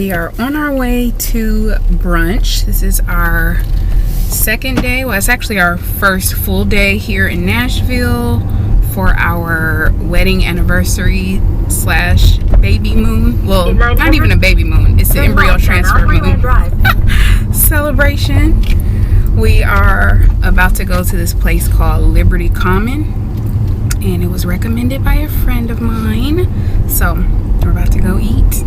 We are on our way to brunch. This is our second day. Well, it's actually our first full day here in Nashville for our wedding anniversary slash baby moon. Well, not even a baby moon. It's the embryo transfer moon celebration. We are about to go to this place called Liberty Common, and it was recommended by a friend of mine. So we're about to go eat.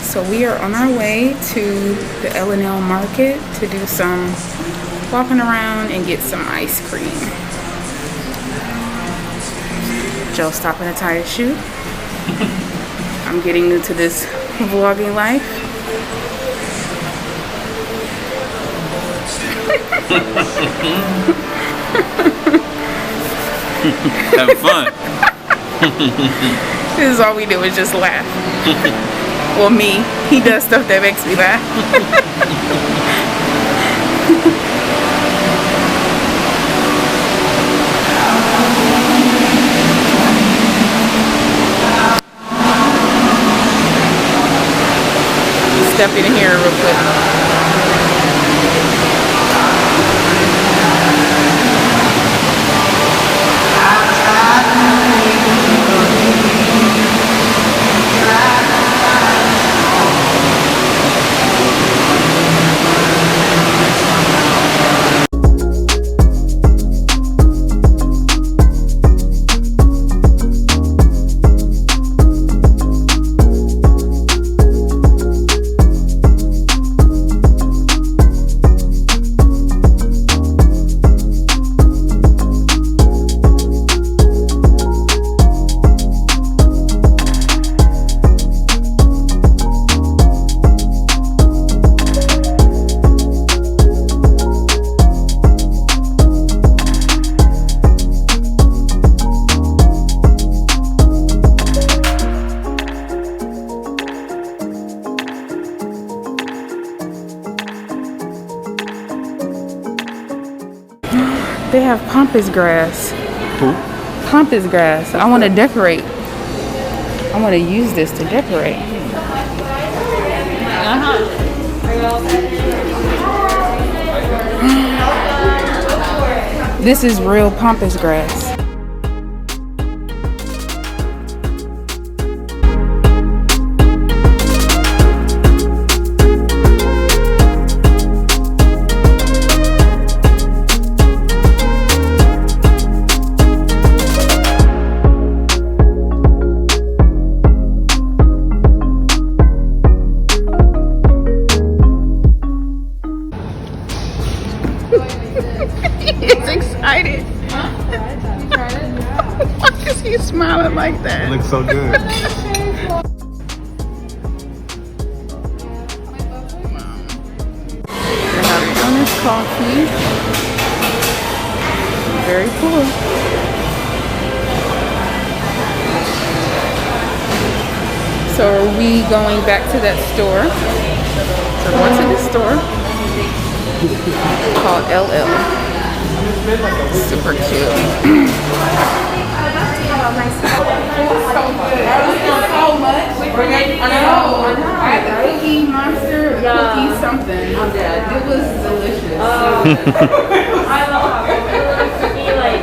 So we are on our way to the L&L market to do some walking around and get some ice cream. Joe's stopping to tie his shoe. I'm getting new to this vlogging life. Having fun. This is all we do is just laugh. Well, me, he does stuff that makes me laugh. Step in here real quick. They have pampas grass. Who? Pampas grass. I want to decorate. I want to use this to decorate. This is real pampas grass. He's excited. Why is he smiling like that? It looks so good. They're having honest coffee. Very cool. So are we going back to that store? So we're going to this store called LL. Super cute. nice help. So good. I was so much. I had the cookie monster, cookie something. I'm dead. It was delicious. I love cookie like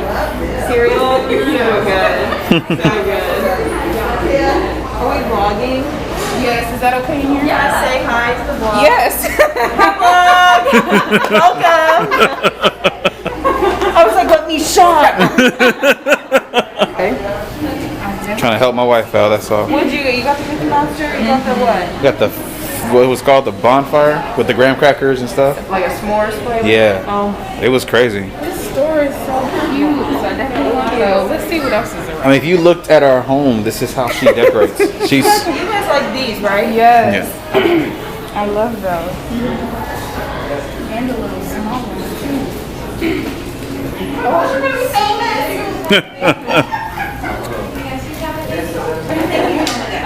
cereal. So good. So good. Are we vlogging? Yes, is that okay in here? Yes, say hi to the vlog. Yes. Welcome. I was like, let me shot. Trying to help my wife out, that's all. What did you get? You got the Cookie Monster? You got the what? Got the, what was called the bonfire with the graham crackers and stuff. Like a s'mores flavor? Yeah. Oh. It was crazy. This store is so cute. So I definitely want to go. Let's see what else is around. I mean, if you looked at our home, this is how she decorates. She's. You guys like these, right? Yes. Yeah. I love those. And the little small ones too. Oh, you're gonna be so messy.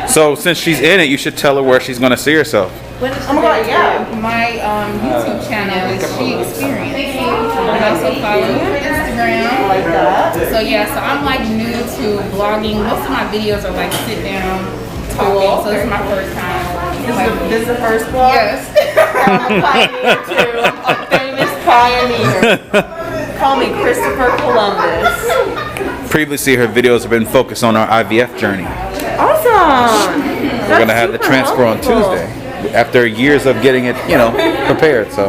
So since she's in it, you should tell her where she's gonna see herself. Oh my god, yeah. My YouTube channel is She Experience. And also follow me on Instagram. Like that. So yeah, so I'm like new to vlogging. Most of my videos are like sit down talking. So this is my first time. This is the first vlog? Yes. I'm a pioneer too. I'm a famous pioneer. Call me Christopher Columbus. Previously, her videos have been focused on our IVF journey. Awesome. We're gonna have the transfer on Tuesday after years of getting it, you know, prepared. So,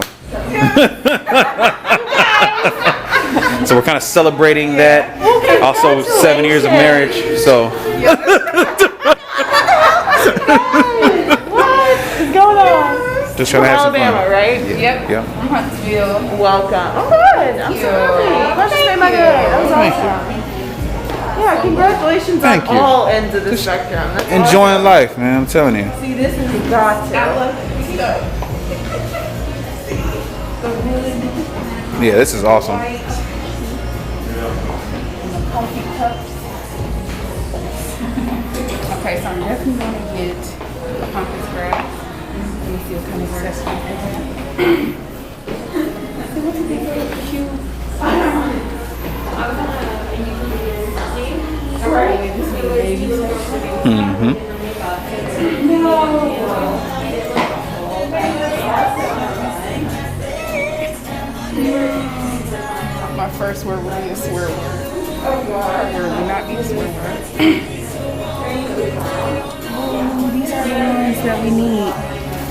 so we're kind of celebrating that. Also, 7 years of marriage. So, What is going on? just trying to have some Alabama, fun. right? Yep. Yeah. From Huntsville. Welcome. Oh, good. I'm so happy. That just made my day. That was awesome. Yeah, congratulations Thank on you. all ends of the spectrum. That's Enjoying life, man. I'm telling you. awesome. See, this is got to. Yeah, this is awesome. Okay, so I'm definitely going to get a pumpkin scratch. Let me see what kind of accessory they have. What's the big cute? This is the baby section. My first word will be a swear word. Our word will not be a swear word. Oh, these are the ones that we need.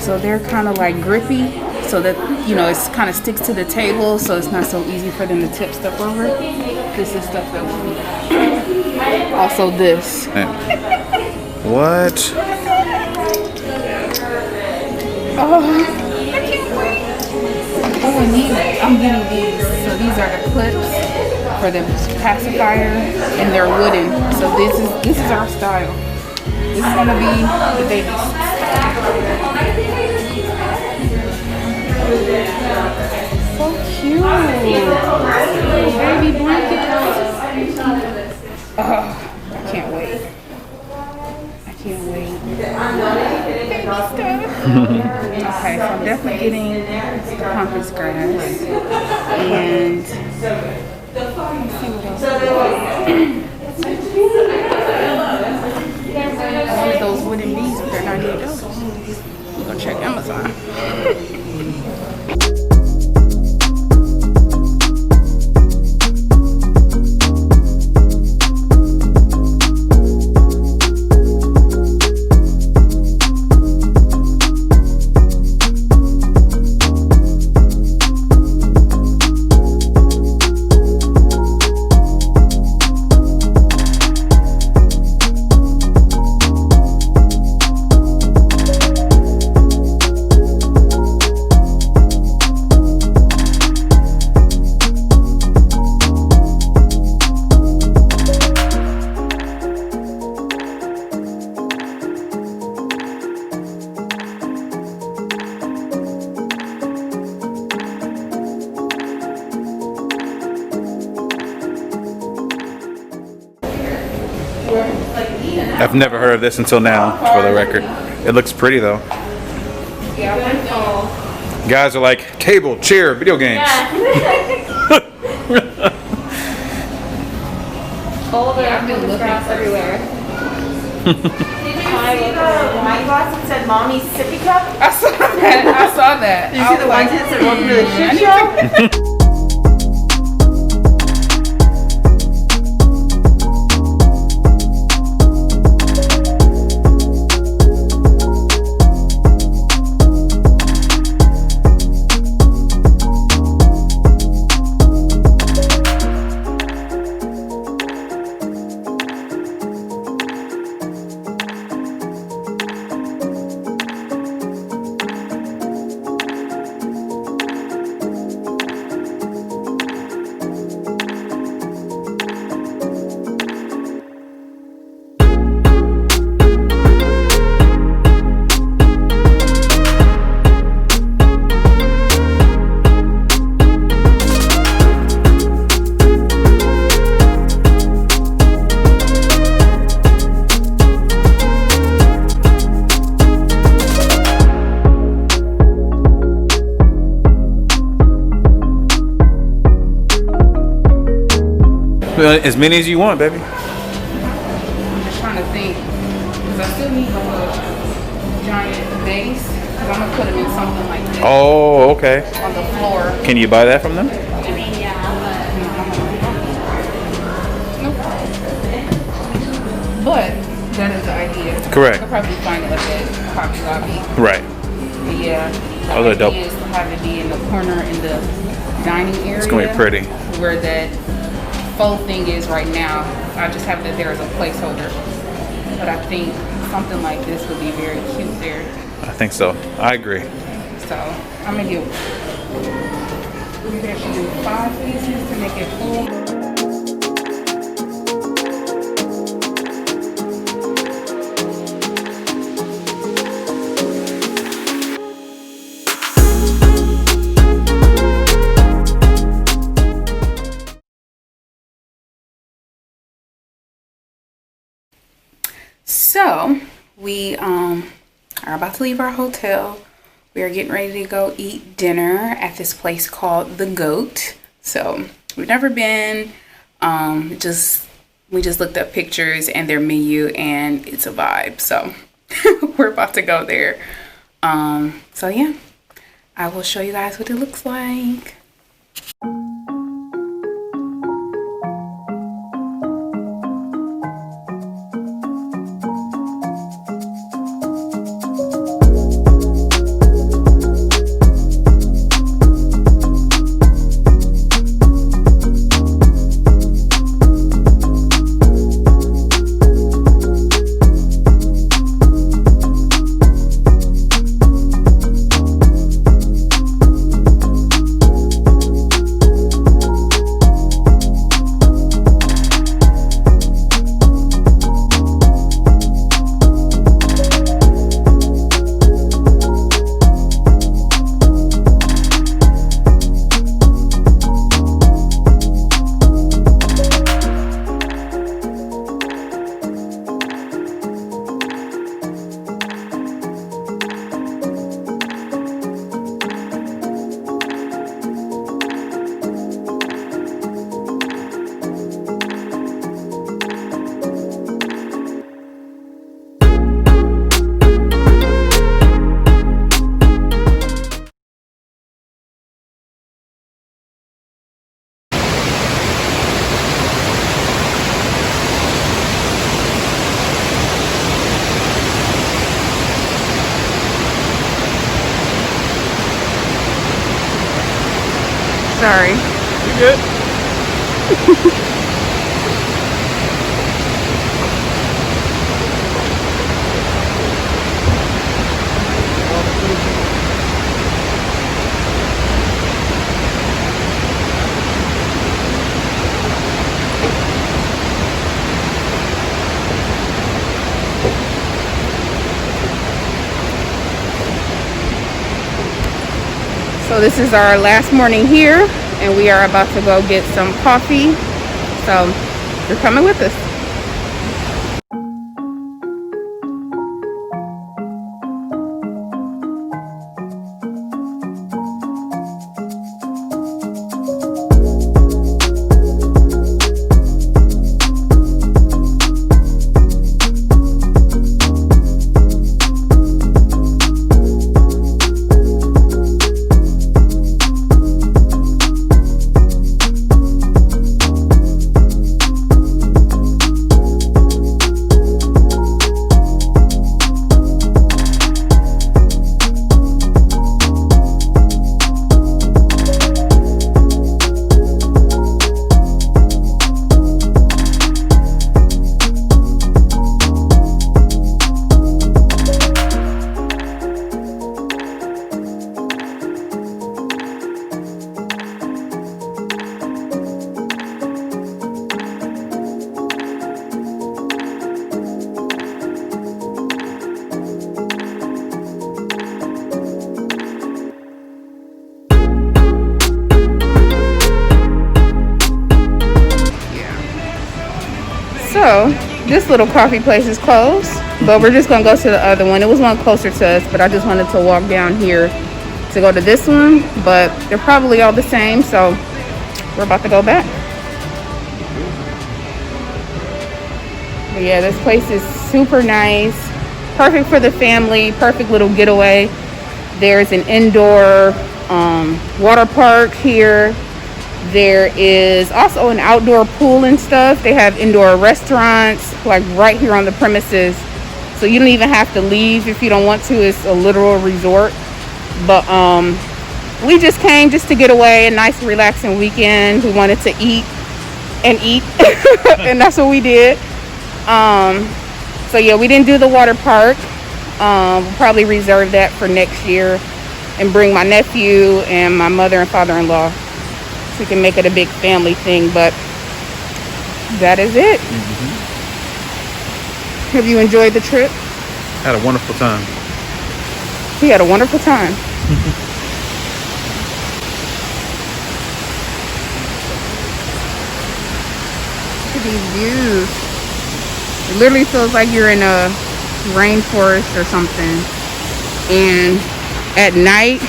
So they're kind of like grippy, so that, you know, it kind of sticks to the table, so it's not so easy for them to tip stuff over. This is stuff that we need. Also this. What? Oh, and these, I'm getting these. So these are the clips for the pacifier, and they're wooden. So this is our style. This is gonna be the baby's style. So cute. Baby blankets. Oh, I can't wait. I can't wait. Okay, so I'm definitely getting the pumpkin scratch. And let's see what else. I want those wooden beads, but they're $98. We're gonna check Amazon. I've never heard of this until now, for the record. It looks pretty though. Guys are like, table, chair, video games. All the Yeah, I've been looking grass for it. everywhere. Did you see the wine glass that said "Mommy's sippy cup"? I saw that. I saw that. Did you see the wine that said "Welcome to the I shit need show"? As many as you want, baby. I'm just trying to think, because I still need like a giant vase, because I'm gonna put them in something like this Oh, okay. on the floor. Can you buy that from them? I mean, yeah, Nope. But that is the idea. Correct. I'll probably find it like at Hobby Lobby. Right. But yeah, the Those are dope. idea is to have it be in the corner in the dining area. It's gonna be pretty. Where that faux thing is right now. I just have that there as a placeholder. But I think something like this would be very cute there. I think so. I agree. So I'm gonna get, maybe I should do 5 pieces to make it full. So we are about to leave our hotel. We are getting ready to go eat dinner at this place called The Goat. So we've never been. We just looked up pictures and their menu, and it's a vibe. So we're about to go there. So yeah, I will show you guys what it looks like. Sorry. You good? So this is our last morning here, and we are about to go get some coffee. So you're coming with us. So this little coffee place is closed, but we're just gonna go to the other one. It was one closer to us, but I just wanted to walk down here to go to this one, but they're probably all the same, so we're about to go back. But yeah, this place is super nice, perfect for the family, perfect little getaway. There's an indoor water park here. There is also an outdoor pool and stuff. They have indoor restaurants like right here on the premises, so you don't even have to leave if you don't want to. It's a literal resort. But we just came just to get away, a nice relaxing weekend. We wanted to eat and eat and that's what we did. So yeah, we didn't do the water park. We'll probably reserve that for next year and bring my nephew and my mother and father-in-law so we can make it a big family thing. But that is it. Have you enjoyed the trip? Had a wonderful time. He had a wonderful time. Look at these views. It literally feels like you're in a rainforest or something. And at night,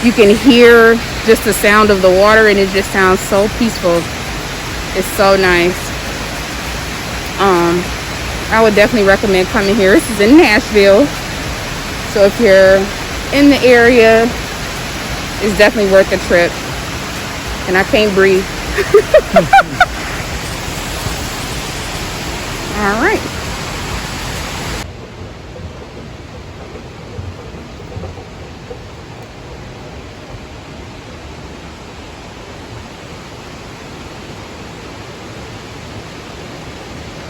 you can hear just the sound of the water, and it just sounds so peaceful. It's so nice. I would definitely recommend coming here. This is in Nashville, so if you're in the area, it's definitely worth the trip. And I can't breathe. All right.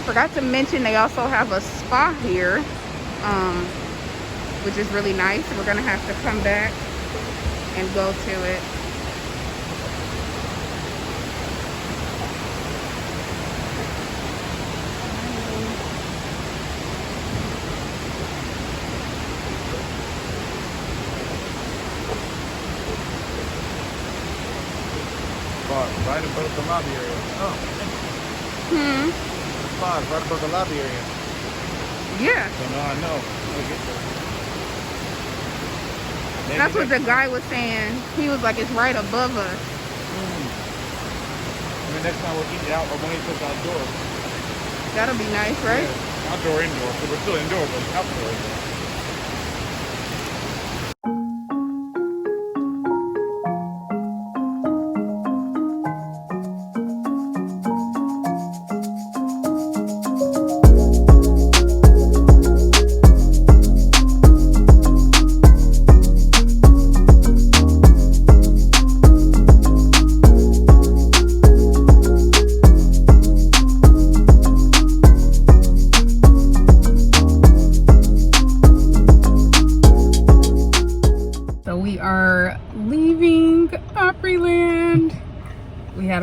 Forgot to mention they also have a spa here, which is really nice. We're gonna have to come back and go to it. Right above the lobby area. Oh. Right above the lobby area. Yeah. So now I know. That's what the guy was saying. He was like, it's right above us. Maybe next time we'll eat out, or when he puts outdoors. That'll be nice, right? Yeah. Outdoor, indoor. So we're still indoor, but outdoor.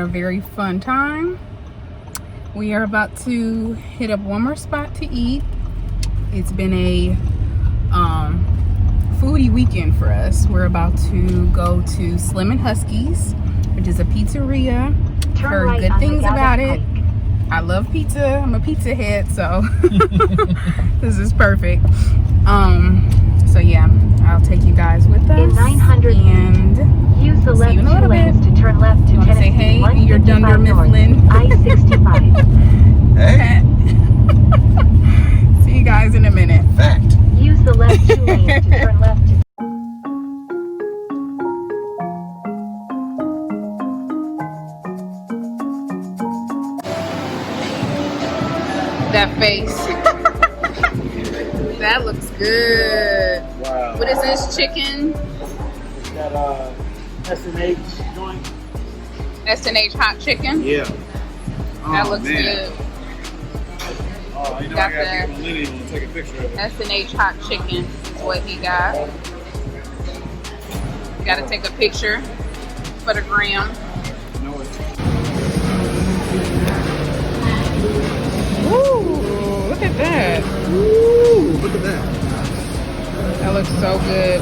Very fun time. We are about to hit up one more spot to eat. It's been a foodie weekend for us. We're about to go to Slim and Husky's, which is a pizzeria. Heard good things about it. I love pizza. I'm a pizza head, so this is perfect. So yeah, I'll take you guys with us. In 900 and use the left 2 lanes to turn left to you Tennessee say, hey, 155 you're Dunder north, Mifflin. I-65. Hey. See you guys in a minute. Fact. Use the left 2 lanes to turn left to that face. That looks good. Wow. What is this, chicken? It's got S&H joint. S&H hot chicken? Yeah. That looks good. Oh, you know Got I gotta the get a millennial and take a picture of it. S&H hot chicken is what he got. Gotta take a picture for the gram. No, it's Ooh, look at that. Ooh, look at that. That looks so good.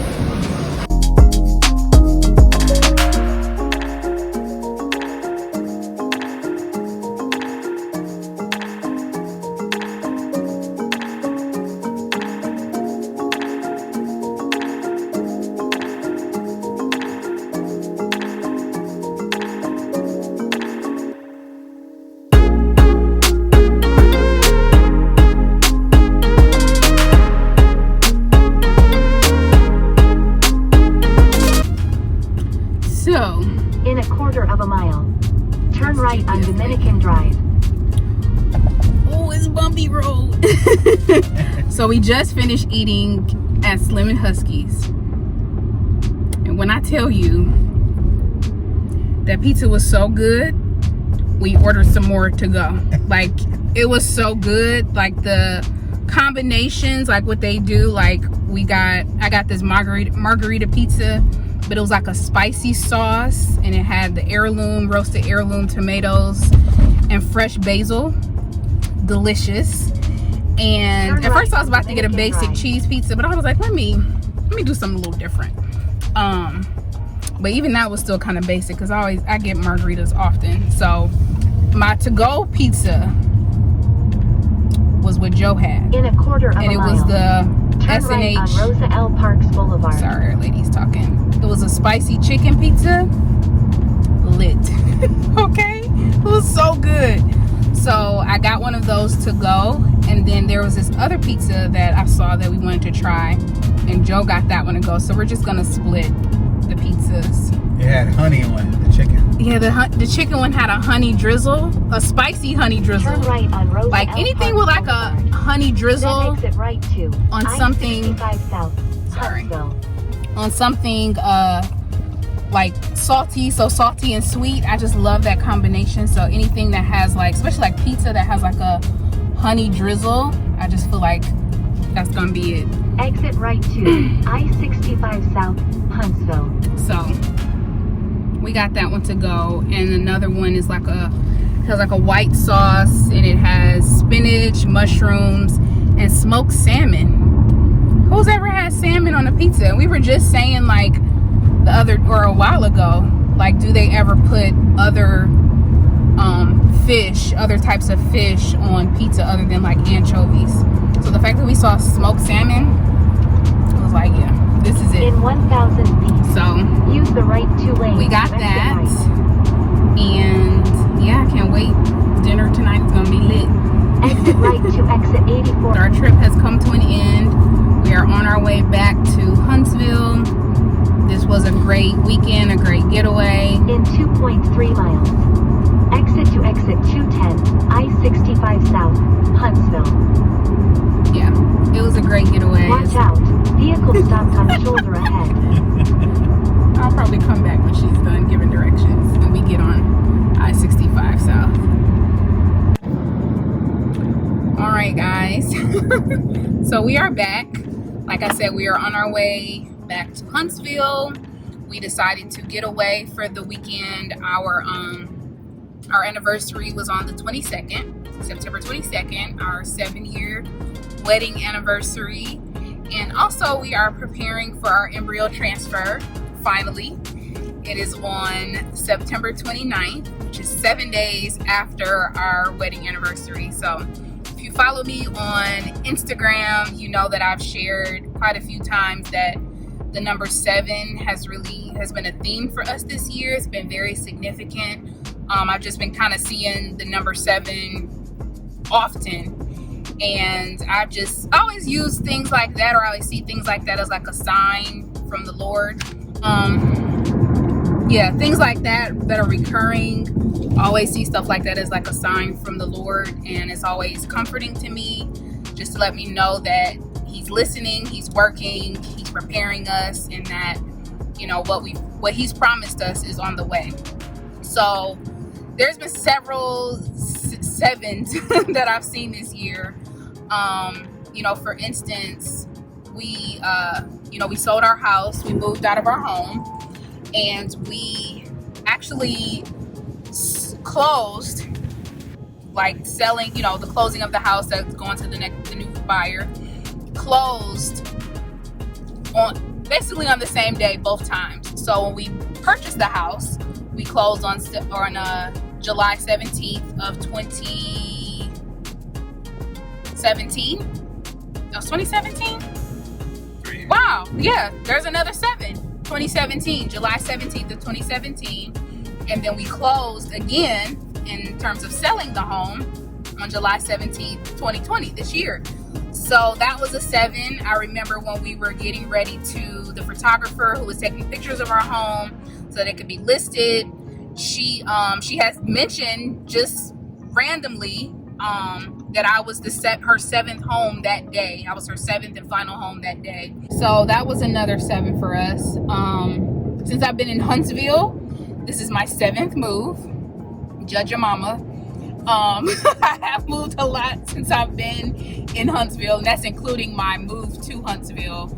go. In a quarter of a mile, turn right on Dominican Drive. Oh, it's bumpy road. So we just finished eating at Slim and Husky's. And when I tell you that pizza was so good, we ordered some more to go. Like, it was so good. Like, the combinations, like what they do, like I got this margarita pizza, but it was like a spicy sauce, and it had the roasted heirloom tomatoes and fresh basil. Delicious. And at first I was about to get a basic cheese pizza, but I was like, let me do something a little different. But even that was still kind of basic, because I get margaritas often. So my to-go pizza was what Joe had, In a quarter of and a it mile, was the turn right on SNH. Rosa L. Parks Boulevard. Sorry, our lady's talking. It was a spicy chicken pizza. Lit. Okay, it was so good. So I got one of those to go, and then there was this other pizza that I saw that we wanted to try, and Joe got that one to go. So we're just gonna split the pizzas. It had honey on it, the chicken. Yeah, the chicken one had a honey drizzle, a spicy honey drizzle. Turn right on Rosa Like L. anything Parks with like a Boulevard. honey drizzle Then exit right to on something. I-65 South, Sorry. Huntsville. On something like salty, so salty and sweet. I just love that combination. So anything that has like, especially like pizza that has like a honey drizzle, I just feel like that's gonna be it. Exit right to I-65 South, Huntsville. So we got that one to go, and another one is like has like a white sauce, and it has spinach, mushrooms, and smoked salmon. Who's ever had salmon on a pizza? And we were just saying like a while ago, like, do they ever put other other types of fish on pizza other than like anchovies? So the fact that we saw smoked salmon, I was like, yeah, this is it. In 1,000 feet, So use the right 2 lanes. we got to exit that, right. and yeah, I can't wait. Dinner tonight is gonna be lit. Exit right to exit 84. Our trip has come to an end. We are on our way back to Huntsville. This was a great weekend, a great getaway. In 2.3 miles. Exit to exit 210, I-65 South, Huntsville. Yeah, it was a great getaway. Watch out, vehicle stopped on shoulder ahead. I'll probably come back when she's done giving directions and we get on I-65 South. All right, guys. So we are back. Like I said, we are on our way back to Huntsville. We decided to get away for the weekend. Our anniversary was on the 22nd, September 22nd, our 7-year wedding anniversary. And also we are preparing for our embryo transfer, finally. It is on September 29th, which is 7 days after our wedding anniversary. So if you follow me on Instagram, you know that I've shared quite a few times that the number 7 has been a theme for us this year. It's been very significant. I've just been kind of seeing the number 7 often, and I've just always used things like that, or I always see things like that as like a sign from the Lord. Yeah, things like that are recurring. I always see stuff like that as like a sign from the Lord, and it's always comforting to me just to let me know that He's listening, He's working, He's preparing us, and that, you know, what He's promised us is on the way. So there's been several 7s that I've seen this year. You know, for instance, we sold our house, we moved out of our home, and we actually closed, like selling, you know, the closing of the house that's going to the new buyer, closed basically on the same day both times. So when we purchased the house, we closed on July 17th of 2017. That was 2017? Wow, yeah, there's another 7. 2017, July 17th of 2017. And then we closed again in terms of selling the home on July 17th, 2020, this year. So that was a 7. I remember when we were getting ready the photographer who was taking pictures of our home so that it could be listed. She has mentioned just randomly that I was her 7th home that day. I was her 7th and final home that day. So that was another 7 for us. Since I've been in Huntsville, this is my 7th move. Judge your mama. I have moved a lot since I've been in Huntsville, and that's including my move to Huntsville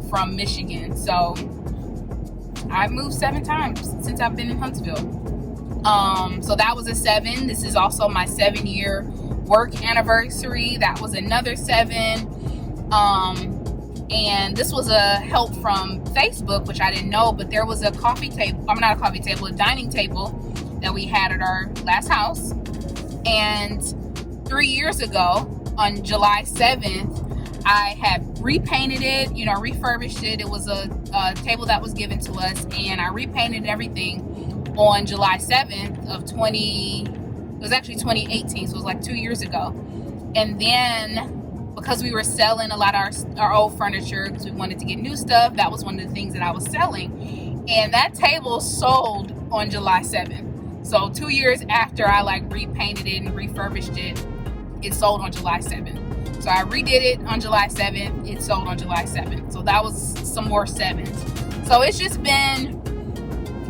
from Michigan. So I've moved 7 times since I've been in Huntsville. So that was a 7. This is also my 7-year work anniversary. That was another 7. And this was a help from Facebook, which I didn't know, but there was a dining table that we had at our last house. And 3 years ago, on July 7th, I had repainted it, refurbished it. It was a table that was given to us, and I repainted everything on July 7th of 2018, so it was like 2 years ago. And then, because we were selling a lot of our old furniture, because we wanted to get new stuff, that was one of the things that I was selling. And that table sold on July 7th. So 2 years after I repainted it and refurbished it, it sold on July 7th. So I redid it on July 7th, it sold on July 7th. So that was some more 7s. So it's just been,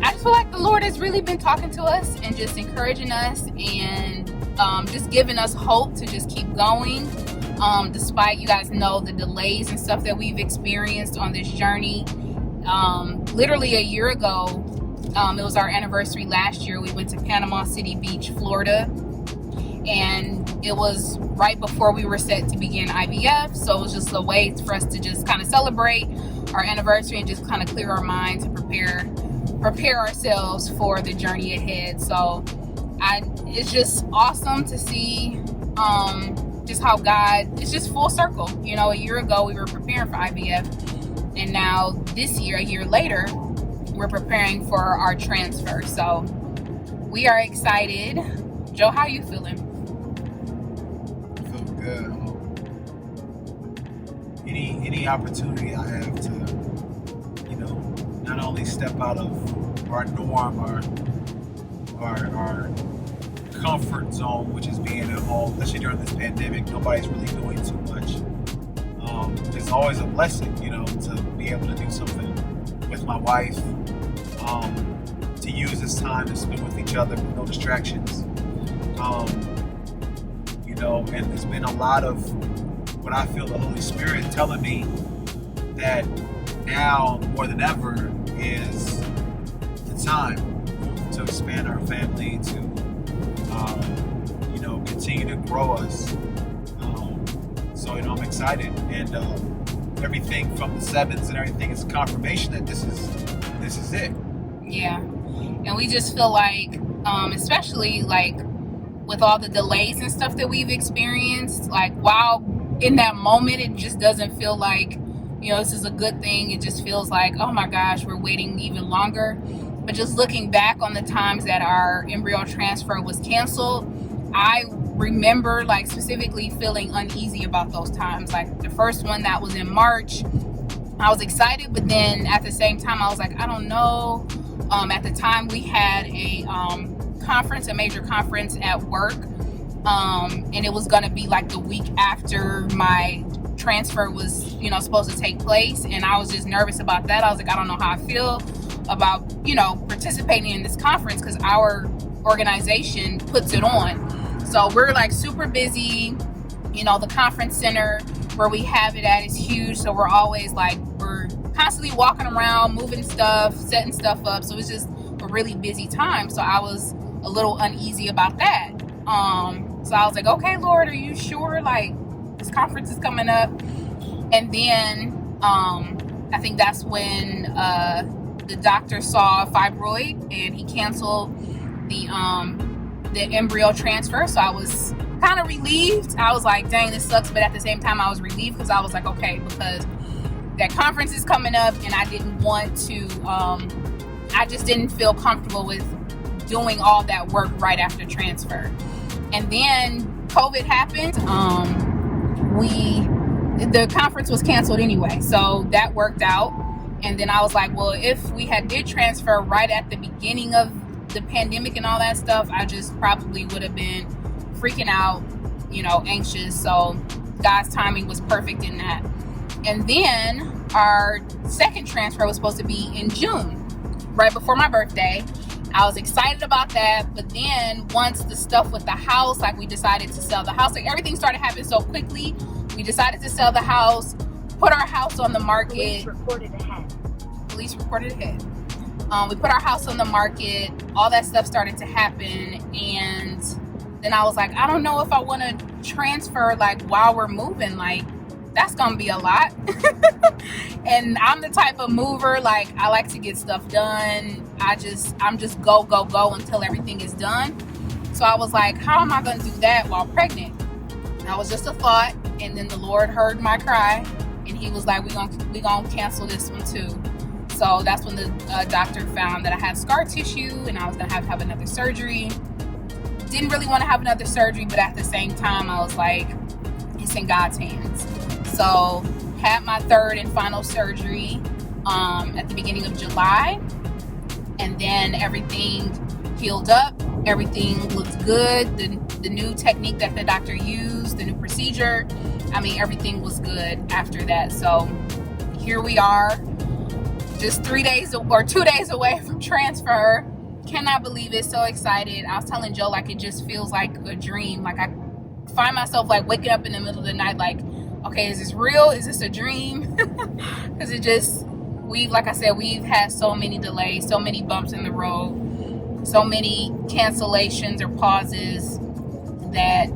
I just feel like the Lord has really been talking to us and just encouraging us and just giving us hope to just keep going. Despite, you guys know, the delays and stuff that we've experienced on this journey. Literally a year ago, it was our anniversary last year. We went to Panama City Beach, Florida, and it was right before we were set to begin IVF. So it was just a way for us to just kind of celebrate our anniversary and just kind of clear our minds and prepare ourselves for the journey ahead. So it's just awesome to see just how God, it's just full circle. A year ago we were preparing for IVF, and now this year, a year later, we're preparing for our transfer. So we are excited. Joe, how are you feeling? I feel good. Any opportunity I have to, not only step out of our norm, our comfort zone, which is being at home, especially during this pandemic. Nobody's really doing too much. It's always a blessing, to be able to do something with my wife, to use this time to spend with each other with no distractions. And there's been a lot of what I feel the Holy Spirit telling me that now more than ever is the time to expand our family, to continue to grow us. So I'm excited, and everything from the 7s and everything is confirmation that this is it. Yeah, and we just feel like, especially with all the delays and stuff that we've experienced, while in that moment it just doesn't feel like this is a good thing. It just feels like, oh my gosh, we're waiting even longer. But just looking back on the times that our embryo transfer was canceled, I remember specifically feeling uneasy about those times. The first one, that was in March, I was excited, but then at the same time I was like, I don't know. At the time we had a major conference at work, and it was going to be the week after my transfer was supposed to take place, and I was just nervous about that. I was like, I don't know how I feel about participating in this conference, because our organization puts it on. So we're super busy. The conference center where we have it at is huge, so we're always we're constantly walking around, moving stuff, setting stuff up. So it's just a really busy time. So I was a little uneasy about that. So I was like, okay, Lord, are you sure this conference is coming up? And then I think that's when the doctor saw a fibroid, and he canceled the embryo transfer. So I was kind of relieved. I was like, dang, this sucks, but at the same time I was relieved, because I was like, okay, because that conference is coming up, and I didn't want to I just didn't feel comfortable with doing all that work right after transfer. And then COVID happened. The conference was canceled anyway, so that worked out. And then I was like, well, if we did transfer right at the beginning of the pandemic and all that stuff, I just probably would have been freaking out, anxious. So God's timing was perfect in that. And then our second transfer was supposed to be in June, right before my birthday. I was excited about that. But then once the stuff with the house, like we decided to sell the house, like everything started happening so quickly. We decided to sell the house, put our house on the market. Police reported ahead. We put our house on the market. All that stuff started to happen. And then I was like, I don't know if I want to transfer like while we're moving. Like, that's going to be a lot. And I'm the type of mover, like, I like to get stuff done. I'm just go until everything is done. So I was like, how am I going to do that while pregnant? That was just a thought. And then the Lord heard my cry, and he was like, we're gonna cancel this one too. So that's when the doctor found that I had scar tissue and I was going to have another surgery. Didn't really want to have another surgery, but at the same time, I was like, it's in God's hands. So had my third and final surgery at the beginning of July. And then everything healed up. Everything looked good. The new technique that the doctor used, the new procedure, everything was good after that. So here we are, just 2 days away from transfer. Cannot believe it. So excited. I was telling Joe, like, it just feels like a dream. Like, I find myself like waking up in the middle of the night like, okay, is this real? Is this a dream? Because like I said, we've had so many delays, so many bumps in the road, so many cancellations or pauses that,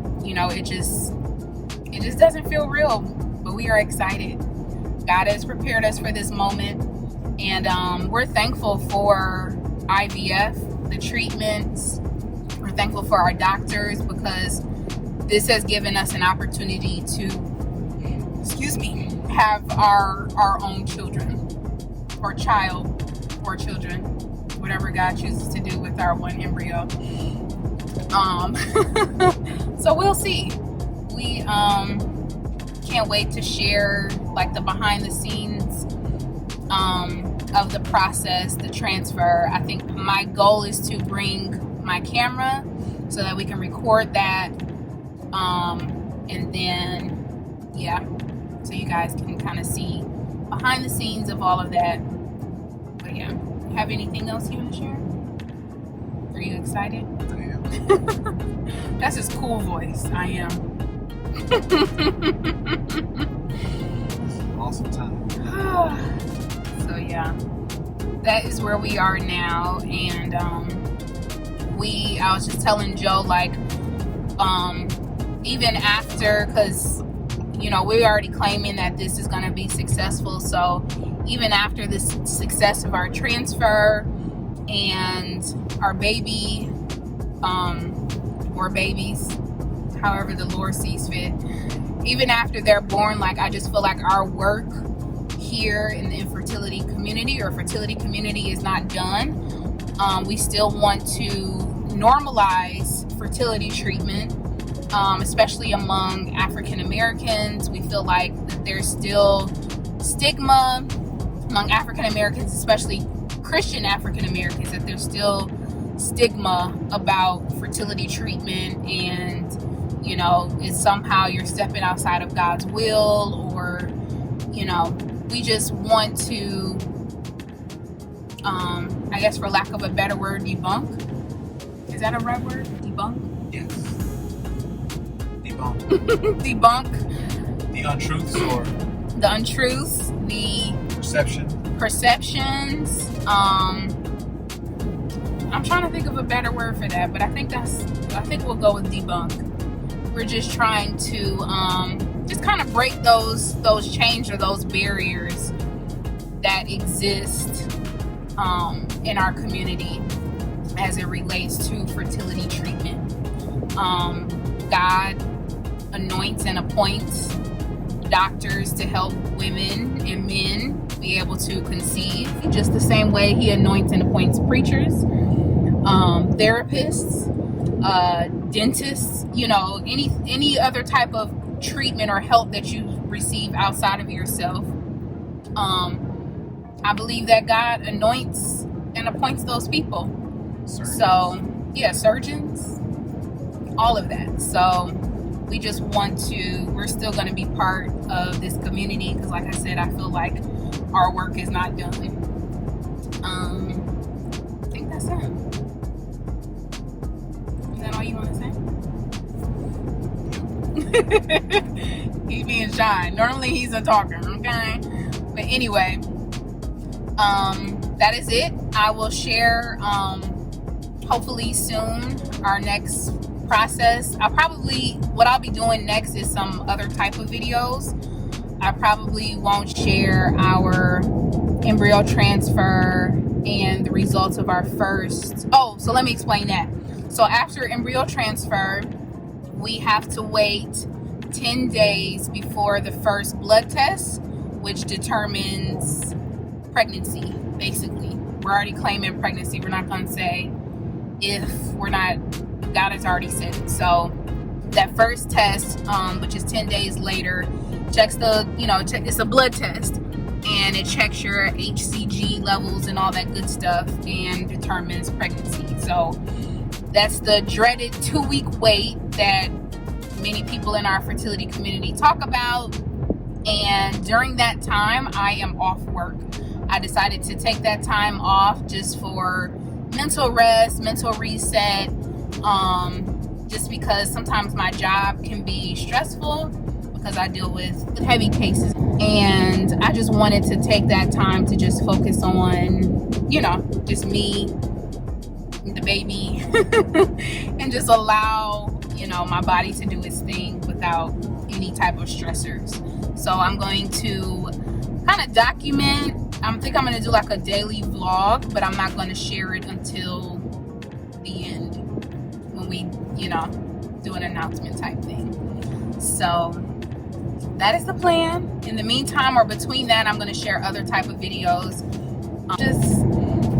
it just doesn't feel real. But we are excited. God has prepared us for this moment. And we're thankful for IVF, the treatments. We're thankful for our doctors, because this has given us an opportunity to, have our own children, or children, whatever God chooses to do with our one embryo. So we'll see. We can't wait to share like the behind the scenes of the process, the transfer. I think my goal is to bring my camera so that we can record that, and then so you guys can kind of see behind the scenes of all of that. But have anything else you want to share? Are you excited? I am. That's his cool voice. I am. Awesome time. So that is where we are now. And I was just telling Joe, like, even after, because we're already claiming that this is going to be successful. So even after the success of our transfer and our baby, or babies, however the Lord sees fit, even after they're born, like, I just feel like our work here in the infertility community or fertility community is not done. We still want to normalize fertility treatment, especially among African Americans. We feel like there's still stigma among African Americans, especially Christian African Americans, that there's still stigma about fertility treatment, and it's somehow you're stepping outside of God's will, or we just want to, I guess for lack of a better word, debunk. Is that a right word? Debunk? Yes. Debunk. Debunk. The untruths, or The untruths, the perceptions. I'm trying to think of a better word for that, but I think we'll go with debunk. We're just trying to just kind of break those chains or those barriers that exist in our community as it relates to fertility treatment. God anoints and appoints doctors to help women and men be able to conceive, just the same way he anoints and appoints preachers, therapists, dentists, any other type of treatment or help that you receive outside of yourself. I believe that God anoints and appoints those people. So, yeah, surgeons, all of that. So, we just want to, we're still going to be part of this community because, like I said, I feel like our work is not done. I think that's it. Is that all you want to say? He's being shy. Normally he's a talker, okay? But anyway, that is it. I will share hopefully soon our next process. What I'll be doing next is some other type of videos. I probably won't share our embryo transfer and the results of our first. So let me explain that. So after embryo transfer, we have to wait 10 days before the first blood test, which determines pregnancy. Basically, we're already claiming pregnancy. We're not going to say if we're not. God has already said it. So that first test, which is 10 days later, checks it's a blood test, and it checks your HCG levels and all that good stuff and determines pregnancy. So that's the dreaded 2-week wait that many people in our fertility community talk about. And during that time, I am off work. I decided to take that time off just for mental rest, mental reset, just because sometimes my job can be stressful because I deal with heavy cases, and I just wanted to take that time to just focus on, just me, the baby, and just allow, my body to do its thing without any type of stressors. So I'm going to kind of document. I think I'm going to do like a daily vlog, but I'm not going to share it until the end when we, do an announcement type thing. So that is the plan. In the meantime, or between that, I'm going to share other type of videos. Just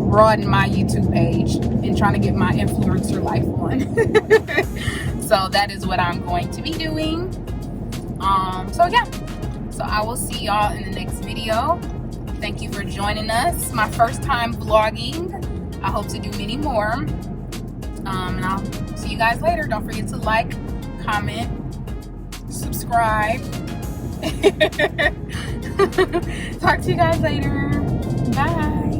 broaden my YouTube page and trying to get my influencer life on. So that is what I'm going to be doing. So yeah. So I will see y'all in the next video. Thank you for joining us. My first time vlogging. I hope to do many more. And I'll see you guys later. Don't forget to like, comment, subscribe. Talk to you guys later. Bye.